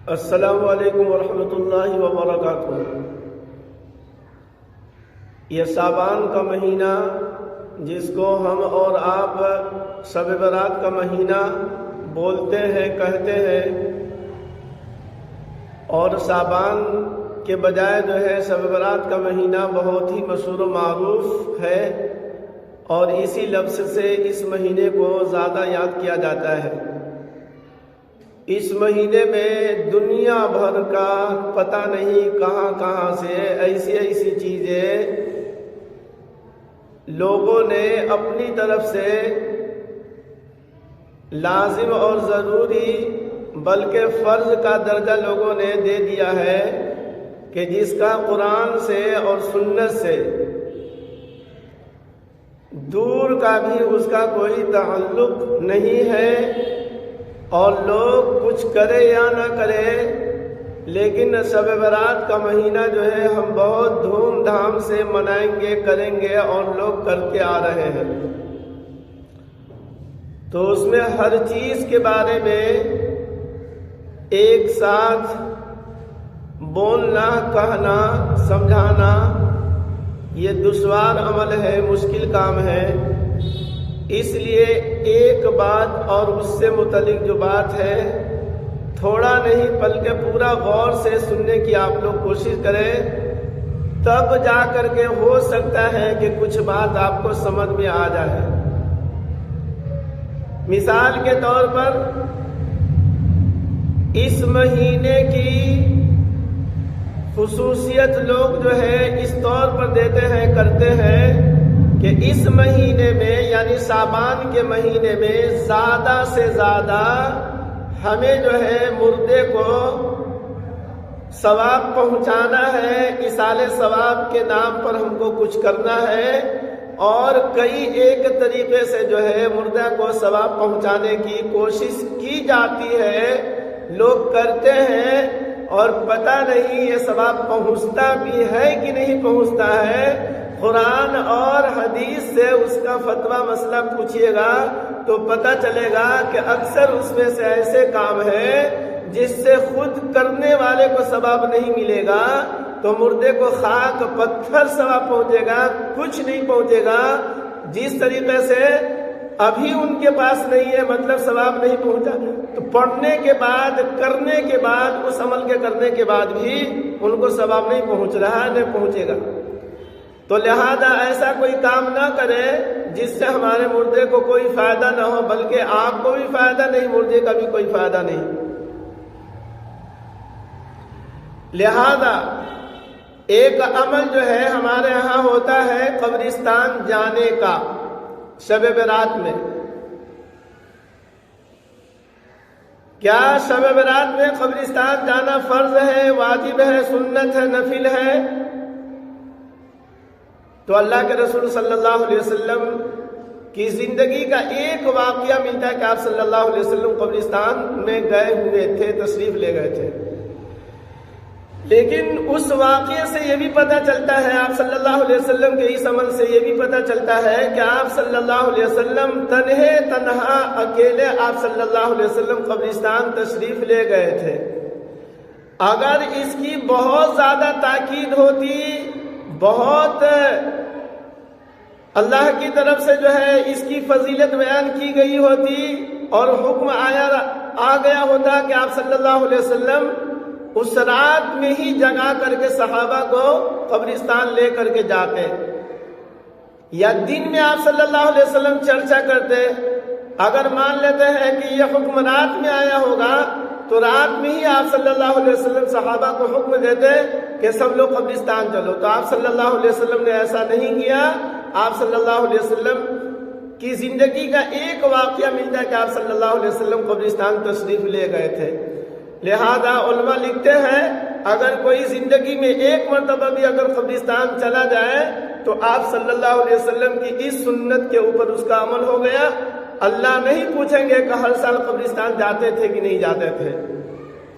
السلام علیکم ورحمۃ اللہ وبرکاتہ۔ یہ شعبان کا مہینہ جس کو ہم اور آپ شب برات کا مہینہ بولتے ہیں، کہتے ہیں، اور شعبان کے بجائے جو ہے شب برات کا مہینہ بہت ہی مشہور و معروف ہے، اور اسی لفظ سے اس مہینے کو زیادہ یاد کیا جاتا ہے۔ اس مہینے میں دنیا بھر کا پتہ نہیں کہاں کہاں سے ایسی چیزیں لوگوں نے اپنی طرف سے لازم اور ضروری بلکہ فرض کا درجہ لوگوں نے دے دیا ہے کہ جس کا قرآن سے اور سنت سے دور کا بھی اس کا کوئی تعلق نہیں ہے، اور لوگ کچھ کرے یا نہ کرے، لیکن شب برات کا مہینہ جو ہے ہم بہت دھوم دھام سے منائیں گے، کریں گے، اور لوگ کرتے آ رہے ہیں۔ تو اس میں ہر چیز کے بارے میں ایک ساتھ بولنا، کہنا، سمجھانا یہ دشوار عمل ہے، مشکل کام ہے۔ اس لیے ایک بات اور اس سے متعلق جو بات ہے تھوڑا نہیں بلکہ پورا غور سے سننے کی آپ لوگ کوشش کریں، تب جا کر کے ہو سکتا ہے کہ کچھ بات آپ کو سمجھ میں آ جائے۔ مثال کے طور پر اس مہینے کی خصوصیت لوگ جو ہے اس طور پر دیتے ہیں، کرتے ہیں کہ اس مہینے میں یعنی شعبان کے مہینے میں زیادہ سے زیادہ ہمیں جو ہے مردے کو ثواب پہنچانا ہے، ایصال ثواب کے نام پر ہم کو کچھ کرنا ہے، اور کئی ایک طریقے سے جو ہے مردہ کو ثواب پہنچانے کی کوشش کی جاتی ہے، لوگ کرتے ہیں، اور پتہ نہیں یہ ثواب پہنچتا بھی ہے کہ نہیں پہنچتا ہے۔ قرآن اور حدیث سے اس کا فتویٰ مسئلہ پوچھیے گا تو پتہ چلے گا کہ اکثر اس میں سے ایسے کام ہیں جس سے خود کرنے والے کو ثواب نہیں ملے گا، تو مردے کو خاک پتھر ثواب پہنچے گا، کچھ نہیں پہنچے گا۔ جس طریقے سے ابھی ان کے پاس نہیں ہے مطلب ثواب نہیں پہنچا، تو پڑھنے کے بعد، کرنے کے بعد، اس عمل کے کرنے کے بعد بھی ان کو ثواب نہیں پہنچ رہا ہے، نہیں پہنچے گا۔ تو لہذا ایسا کوئی کام نہ کرے جس سے ہمارے مردے کو کوئی فائدہ نہ ہو، بلکہ آپ کو بھی فائدہ نہیں، مردے کا بھی کوئی فائدہ نہیں۔ لہذا ایک عمل جو ہے ہمارے ہاں ہوتا ہے قبرستان جانے کا شب برات میں۔ کیا شب برات میں قبرستان جانا فرض ہے، واجب ہے، سنت ہے، نفل ہے؟ تو اللہ کے رسول صلی اللہ علیہ وسلم کی زندگی کا ایک واقعہ ملتا ہے کہ آپ صلی اللہ علیہ وسلم قبرستان میں گئے ہوئے تھے، تشریف لے گئے تھے، لیکن اس واقعے سے یہ بھی پتہ چلتا ہے، آپ صلی اللہ علیہ وسلم کے اس عمل سے یہ بھی پتہ چلتا ہے کہ آپ صلی اللہ علیہ وسلم تنہا اکیلے آپ صلی اللہ علیہ وسلم قبرستان تشریف لے گئے تھے۔ اگر اس کی بہت زیادہ تاکید ہوتی، بہت اللہ کی طرف سے جو ہے اس کی فضیلت بیان کی گئی ہوتی اور حکم آ گیا ہوتا کہ آپ صلی اللہ علیہ وسلم اس رات میں ہی جگا کر کے صحابہ کو قبرستان لے کر کے جاتے، یا دن میں آپ صلی اللہ علیہ وسلم چرچا کرتے۔ اگر مان لیتے ہیں کہ یہ حکم رات میں آیا ہوگا تو رات میں ہی آپ صلی اللہ علیہ وسلم صحابہ کو حکم دیتے کہ سب لوگ قبرستان چلو، تو آپ صلی اللہ علیہ وسلم نے ایسا نہیں کیا۔ آپ صلی اللہ علیہ وسلم کی زندگی کا ایک واقعہ ملتا ہے کہ آپ صلی اللہ علیہ وسلم قبرستان تشریف لے گئے تھے۔ لہذا علماء لکھتے ہیں اگر کوئی زندگی میں ایک مرتبہ بھی اگر قبرستان چلا جائے تو آپ صلی اللہ علیہ وسلم کی اس سنت کے اوپر اس کا عمل ہو گیا۔ اللہ نہیں پوچھیں گے کہ ہر سال قبرستان جاتے تھے کہ نہیں جاتے تھے۔